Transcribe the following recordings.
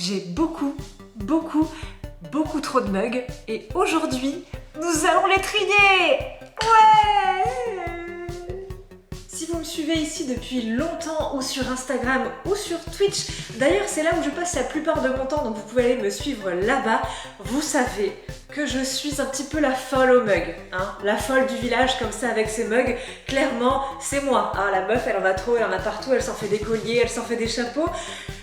J'ai beaucoup trop de mugs et aujourd'hui, nous allons les trier! Ouais! Si vous me suivez ici depuis longtemps ou sur Instagram ou sur Twitch, d'ailleurs c'est là où je passe la plupart de mon temps, donc vous pouvez aller me suivre là-bas, vous savez que je suis un petit peu la folle aux mugs, hein, la folle du village comme ça avec ses mugs, clairement c'est moi, hein, la meuf elle en a trop, elle en a partout, elle s'en fait des colliers, elle s'en fait des chapeaux,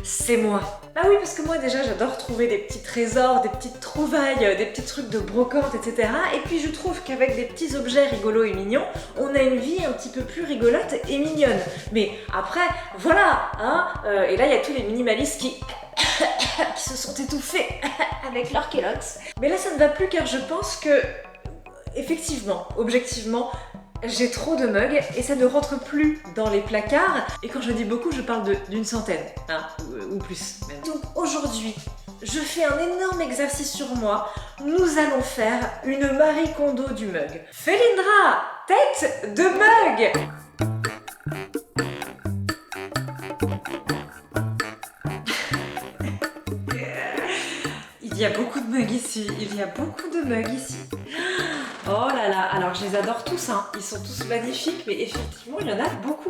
c'est moi. Ah oui, parce que moi déjà j'adore trouver des petits trésors, des petites trouvailles, des petits trucs de brocante, etc. Et puis je trouve qu'avec des petits objets rigolos et mignons, on a une vie un petit peu plus rigolote et mignonne. Mais après, voilà, hein, et là il y a tous les minimalistes qui se sont étouffés avec leurs Kellogg's. Mais là ça ne va plus car je pense que, effectivement, objectivement, j'ai trop de mugs et ça ne rentre plus dans les placards. Et quand je dis beaucoup, je parle d'une centaine, hein, ou plus même. Donc aujourd'hui, je fais un énorme exercice sur moi. Nous allons faire une Marie Kondo du mug. Felindra, tête de mug! Il y a beaucoup de mugs ici, il y a beaucoup de mugs ici. Oh là là, alors je les adore tous, hein. Ils sont tous magnifiques, mais effectivement il y en a beaucoup.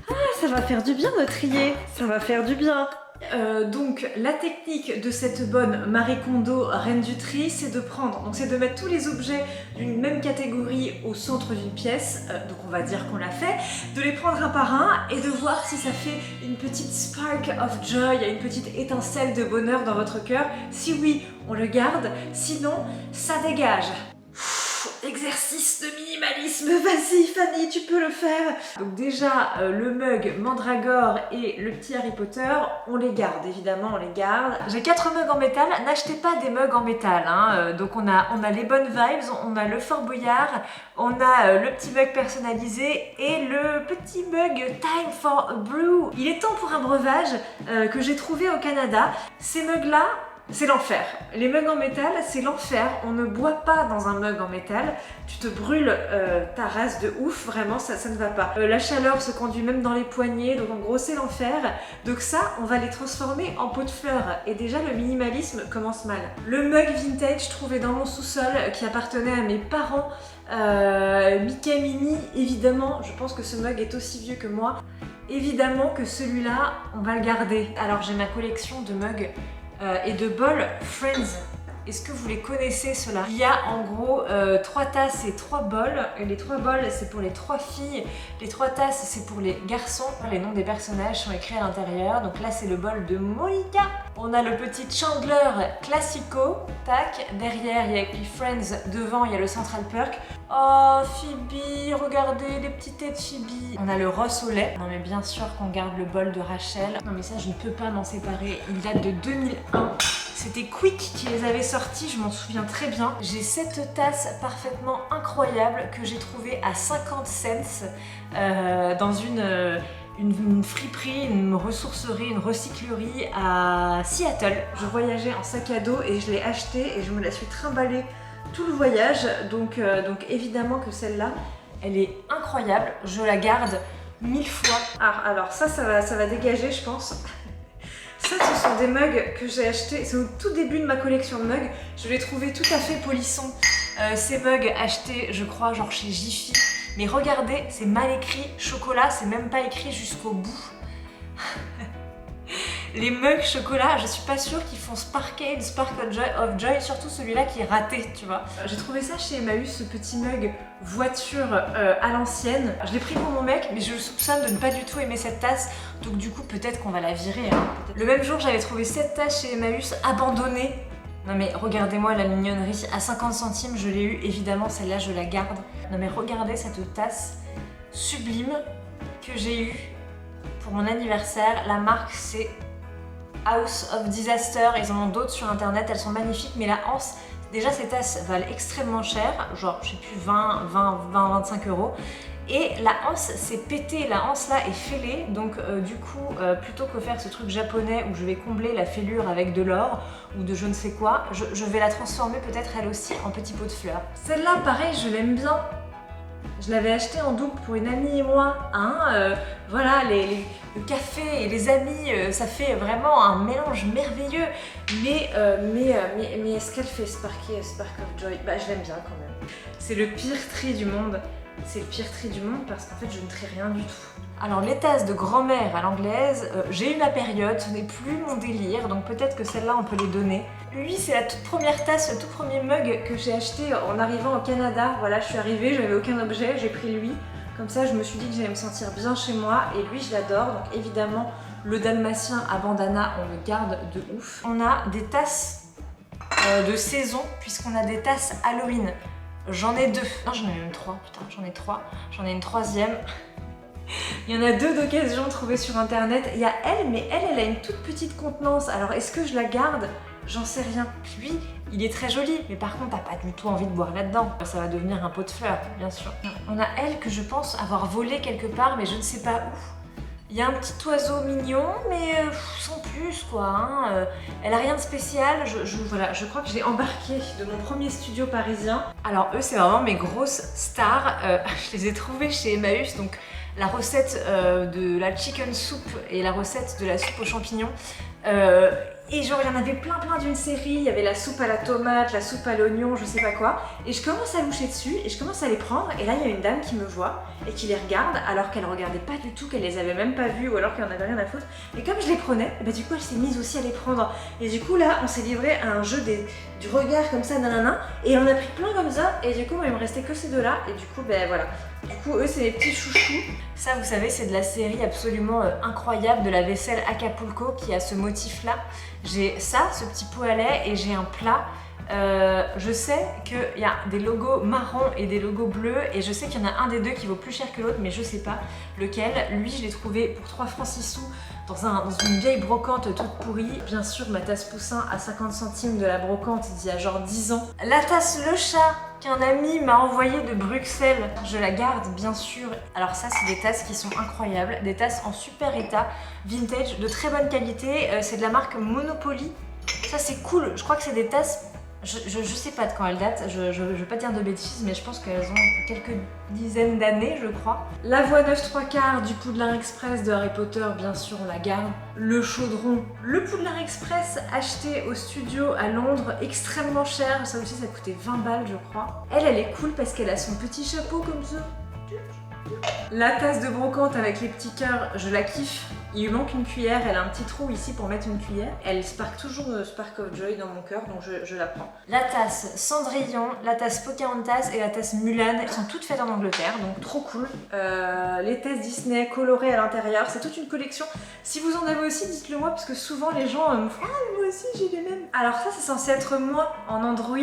Ah, ça va faire du bien de trier, ça va faire du bien. Donc la technique de cette bonne Marie Kondo reine du tri, c'est de prendre, donc c'est de mettre tous les objets d'une même catégorie au centre d'une pièce, donc on va dire qu'on l'a fait, de les prendre un par un et de voir si ça fait une petite spark of joy, une petite étincelle de bonheur dans votre cœur. Si oui, on le garde, sinon ça dégage. Exercice de minimalisme, vas-y Fanny, tu peux le faire. Donc déjà, le mug Mandragore et le petit Harry Potter, on les garde, évidemment, on les garde. J'ai 4 mugs en métal, n'achetez pas des mugs en métal, hein. Donc on a les bonnes vibes, on a le Fort Boyard, on a le petit mug personnalisé et le petit mug Time for a Brew. Il est temps pour un breuvage que j'ai trouvé au Canada. Ces mugs-là, c'est l'enfer. Les mugs en métal, c'est l'enfer. On ne boit pas dans un mug en métal. Tu te brûles ta race de ouf, vraiment, ça ne va pas. La chaleur se conduit même dans les poignets, donc en gros c'est l'enfer. Donc ça, on va les transformer en pots de fleurs. Et déjà, le minimalisme commence mal. Le mug vintage trouvé dans mon sous-sol qui appartenait à mes parents, Mickey Minnie, évidemment, je pense que ce mug est aussi vieux que moi. Évidemment que celui-là, on va le garder. Alors j'ai ma collection de mugs et de bols Friends. Est-ce que vous les connaissez ceux-là? Il y a en gros 3 tasses et 3 bols. Et les 3 bols c'est pour les 3 filles, les 3 tasses c'est pour les garçons. Les noms des personnages sont écrits à l'intérieur. Donc là c'est le bol de Monica. On a le petit Chandler Classico, tac. Derrière il y a écrit Friends, devant il y a le Central Perk. Oh Phoebe, regardez les petites têtes Phoebe. On a le Ross au lait. Non mais bien sûr qu'on garde le bol de Rachel. Non mais ça je ne peux pas m'en séparer. Il date de 2001. C'était Quick qui les avait sortis, je m'en souviens très bien. J'ai cette tasse parfaitement incroyable que j'ai trouvée à 50 cents dans une friperie, une ressourcerie, une recyclerie à Seattle. Je voyageais en sac à dos et je l'ai achetée et je me la suis trimballée tout le voyage. Donc évidemment que celle-là, elle est incroyable. Je la garde 1000 fois. Alors ça va dégager je pense. Ça, ce sont des mugs que j'ai achetés, c'est au tout début de ma collection de mugs. Je les trouvais tout à fait polissons. Ces mugs achetés, je crois, genre chez Jiffy. Mais regardez, c'est mal écrit chocolat, c'est même pas écrit jusqu'au bout. Les mugs chocolat, je suis pas sûre qu'ils font Sparkade, Spark of Joy, surtout celui-là qui est raté, tu vois. J'ai trouvé ça chez Emmaüs, ce petit mug voiture à l'ancienne. Je l'ai pris pour mon mec, mais je le soupçonne de ne pas du tout aimer cette tasse, donc du coup peut-être qu'on va la virer. Hein. Le même jour, j'avais trouvé cette tasse chez Emmaüs abandonnée. Non mais regardez-moi la mignonnerie, à 50 centimes je l'ai eu, évidemment celle-là je la garde. Non mais regardez cette tasse sublime que j'ai eue pour mon anniversaire. La marque c'est House of Disaster, ils en ont d'autres sur internet, elles sont magnifiques, mais la anse, déjà ces tasses valent extrêmement cher, genre je sais plus 25 €. Et la anse s'est pétée, la anse là est fêlée, donc du coup plutôt que faire ce truc japonais où je vais combler la fêlure avec de l'or ou de je ne sais quoi, je vais la transformer peut-être elle aussi en petit pot de fleurs. Celle-là pareil, je l'aime bien. Je l'avais acheté en double pour une amie et moi. Hein, voilà, le café et les amis, ça fait vraiment un mélange merveilleux. Mais est-ce qu'elle fait Spark of Joy? Bah, je l'aime bien quand même. C'est le pire tri du monde. C'est le pire tri du monde parce qu'en fait, je ne trie rien du tout. Alors les tasses de grand-mère à l'anglaise, j'ai eu ma période, ce n'est plus mon délire, donc peut-être que celle-là on peut les donner. Lui c'est la toute première tasse, le tout premier mug que j'ai acheté en arrivant au Canada. Voilà, je suis arrivée, j'avais aucun objet, j'ai pris lui. Comme ça je me suis dit que j'allais me sentir bien chez moi et lui je l'adore, donc évidemment le dalmatien à bandana on le garde de ouf. On a des tasses de saison puisqu'on a des tasses Halloween. J'en ai 2, non j'en ai même 3, putain j'en ai 3, j'en ai une troisième. Il y en a 2 d'occasion trouvées sur internet. Il y a elle, mais elle a une toute petite contenance. Alors est-ce que je la garde? J'en sais rien. Lui, il est très joli, mais par contre t'as pas du tout envie de boire là-dedans. Ça va devenir un pot de fleurs, bien sûr. On a elle que je pense avoir volé quelque part, mais je ne sais pas où. Il y a un petit oiseau mignon, mais sans plus quoi. Hein. Elle a rien de spécial. Voilà, je crois que je l'ai embarqué de mon premier studio parisien. Alors eux, c'est vraiment mes grosses stars. Je les ai trouvées chez Emmaüs, donc la recette de la chicken soup et la recette de la soupe aux champignons. Et genre il y en avait plein d'une série, il y avait la soupe à la tomate, la soupe à l'oignon, je sais pas quoi. Et je commence à loucher dessus et je commence à les prendre et là il y a une dame qui me voit et qui les regarde alors qu'elle regardait pas du tout, qu'elle les avait même pas vues ou alors qu'elle en avait rien à foutre. Et comme je les prenais, bah du coup elle s'est mise aussi à les prendre. Et du coup là on s'est livré à un jeu du regard comme ça, nanana, et on a pris plein comme ça et du coup moi, il me restait que ces 2 là et du coup ben voilà. Du coup eux c'est les petits chouchous. Ça vous savez c'est de la série absolument incroyable de la vaisselle Acapulco qui a ce motif là. J'ai ça, ce petit pot à lait et j'ai un plat. Je sais qu'il y a des logos marrons et des logos bleus et je sais qu'il y en a un des 2 qui vaut plus cher que l'autre mais je sais pas lequel. Lui je l'ai trouvé pour 3 francs 6 sous dans une vieille brocante toute pourrie. Bien sûr ma tasse poussin à 50 centimes de la brocante d'il y a genre 10 ans. La tasse Le Chat qu'un ami m'a envoyé de Bruxelles, je la garde bien sûr. Alors ça c'est des tasses qui sont incroyables, des tasses en super état, vintage, de très bonne qualité, c'est de la marque Monopoly. Ça c'est cool, je crois que c'est des tasses, je sais pas de quand elles datent, je vais pas dire de bêtises mais je pense qu'elles ont quelques dizaines d'années je crois. La voie 9 3/4 du Poudlard Express de Harry Potter, bien sûr on la garde. Le chaudron, le Poudlard Express acheté au studio à Londres, extrêmement cher, ça aussi ça coûtait 20 balles je crois. Elle est cool parce qu'elle a son petit chapeau comme ça. La tasse de brocante avec les petits cœurs, je la kiffe. Il lui manque une cuillère, elle a un petit trou ici pour mettre une cuillère. Elle spark toujours Spark of Joy dans mon cœur, donc je la prends. La tasse Cendrillon, la tasse Pocahontas et la tasse Mulan, elles sont toutes faites en Angleterre, donc trop cool. Les tasses Disney colorées à l'intérieur, c'est toute une collection. Si vous en avez aussi, dites-le moi, parce que souvent les gens me font « Ah, moi aussi j'ai les mêmes !» Alors ça, c'est censé être moi en Android.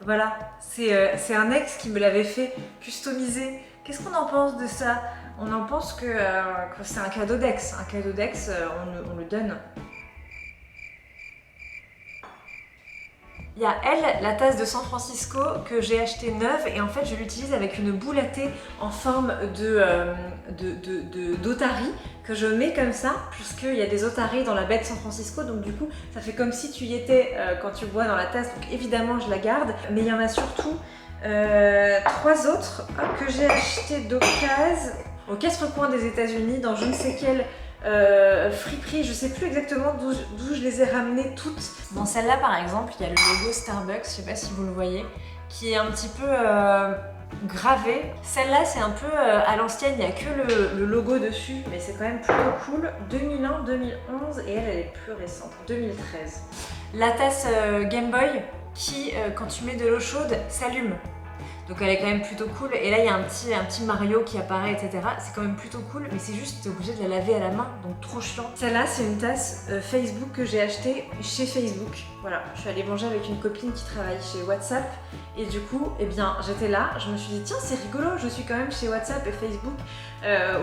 Voilà, c'est un ex qui me l'avait fait customiser. Qu'est-ce qu'on en pense de ça? On en pense que c'est un cadeau d'ex. Un cadeau d'ex, on le donne. Il y a elle, la tasse de San Francisco que j'ai achetée neuve et en fait je l'utilise avec une boule à thé en forme d'otarie que je mets comme ça puisqu'il y a des otaries dans la baie de San Francisco donc du coup ça fait comme si tu y étais quand tu bois dans la tasse donc évidemment je la garde mais il y en a surtout 3 autres que j'ai acheté d'occasion aux 4 coins des États-Unis dans je ne sais quel friperie, je sais plus exactement d'où je les ai ramenées toutes. Dans celle-là par exemple, il y a le logo Starbucks, je sais pas si vous le voyez, qui est un petit peu gravé. Celle-là c'est un peu à l'ancienne, il n'y a que le logo dessus, mais c'est quand même plutôt cool. 2001, 2011 et elle est plus récente, 2013. La tasse Game Boy qui, quand tu mets de l'eau chaude, s'allume. Donc elle est quand même plutôt cool. Et là il y a un petit Mario qui apparaît, etc. C'est quand même plutôt cool, mais c'est juste t'es obligé de la laver à la main, donc trop chiant. Celle-là c'est une tasse Facebook que j'ai achetée chez Facebook. Voilà, je suis allée manger avec une copine qui travaille chez WhatsApp. Et du coup, eh bien j'étais là, je me suis dit tiens c'est rigolo, je suis quand même chez WhatsApp et Facebook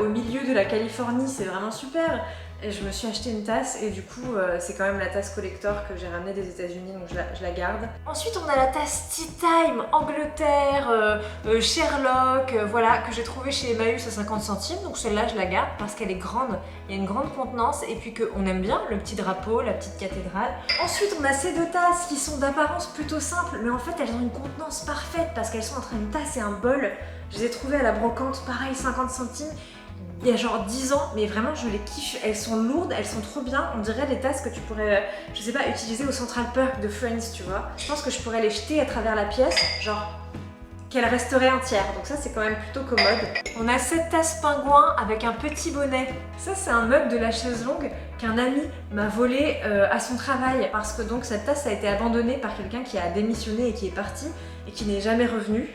au milieu de la Californie, c'est vraiment super. et je me suis acheté une tasse et du coup c'est quand même la tasse collector que j'ai ramenée des États-Unis, donc je la garde. Ensuite on a la tasse Tea Time Angleterre, Sherlock, voilà, que j'ai trouvée chez Emmaüs à 50 centimes, donc celle-là je la garde parce qu'elle est grande, il y a une grande contenance et puis qu'on aime bien le petit drapeau, la petite cathédrale. Ensuite on a ces deux tasses qui sont d'apparence plutôt simples, mais en fait elles ont une contenance parfaite parce qu'elles sont entre une tasse et un bol. Je les ai trouvées à la brocante, pareil 50 centimes. Il y a genre 10 ans, mais vraiment je les kiffe, elles sont lourdes, elles sont trop bien, on dirait des tasses que tu pourrais, je sais pas, utiliser au Central Park de Friends, tu vois. Je pense que je pourrais les jeter à travers la pièce, genre qu'elles resteraient entières, donc ça c'est quand même plutôt commode. On a cette tasse pingouin avec un petit bonnet. Ça c'est un mug de la chaise longue qu'un ami m'a volé à son travail, parce que donc cette tasse a été abandonnée par quelqu'un qui a démissionné et qui est parti, et qui n'est jamais revenu,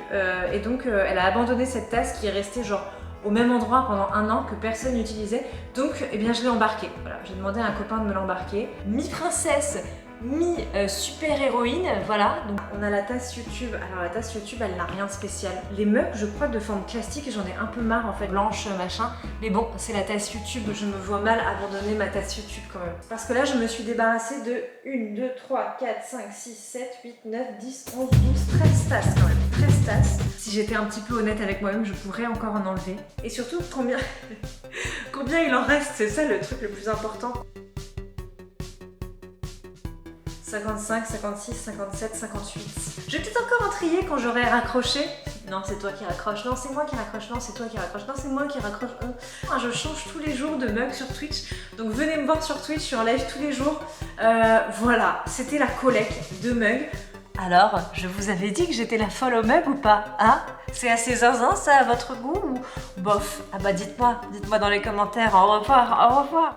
et donc elle a abandonné cette tasse qui est restée genre au même endroit pendant 1 an que personne n'utilisait, donc eh bien je l'ai embarqué. Voilà, j'ai demandé à un copain de me l'embarquer. Mi-princesse, mi-super-héroïne, voilà. Donc on a la tasse YouTube. Alors la tasse YouTube, elle n'a rien de spécial. Les mugs, je crois, de forme classique, j'en ai un peu marre en fait, blanche, machin. Mais bon, c'est la tasse YouTube, je me vois mal abandonner ma tasse YouTube quand même. Parce que là, je me suis débarrassée de 1, 2, 3, 4, 5, 6, 7, 8, 9, 10, 11, 12, 13 tasses quand même. 13 tasses. Si j'étais un petit peu honnête avec moi-même, je pourrais encore en enlever. Et surtout, combien il en reste, c'est ça le truc le plus important. 55, 56, 57, 58. Je vais peut-être encore en trier quand j'aurai raccroché. Non, c'est toi qui raccroche. Non, c'est moi qui raccroche. Non, c'est toi qui raccroche. Non, c'est moi qui raccroche. Je change tous les jours de mug sur Twitch. Donc venez me voir sur Twitch, je suis en live tous les jours. Voilà, c'était la collecte de mugs. Alors, je vous avais dit que j'étais la folle au mug ou pas? Hein? C'est assez zinzin ça à votre goût ou bof? Ah bah dites-moi dans les commentaires. Au revoir, au revoir.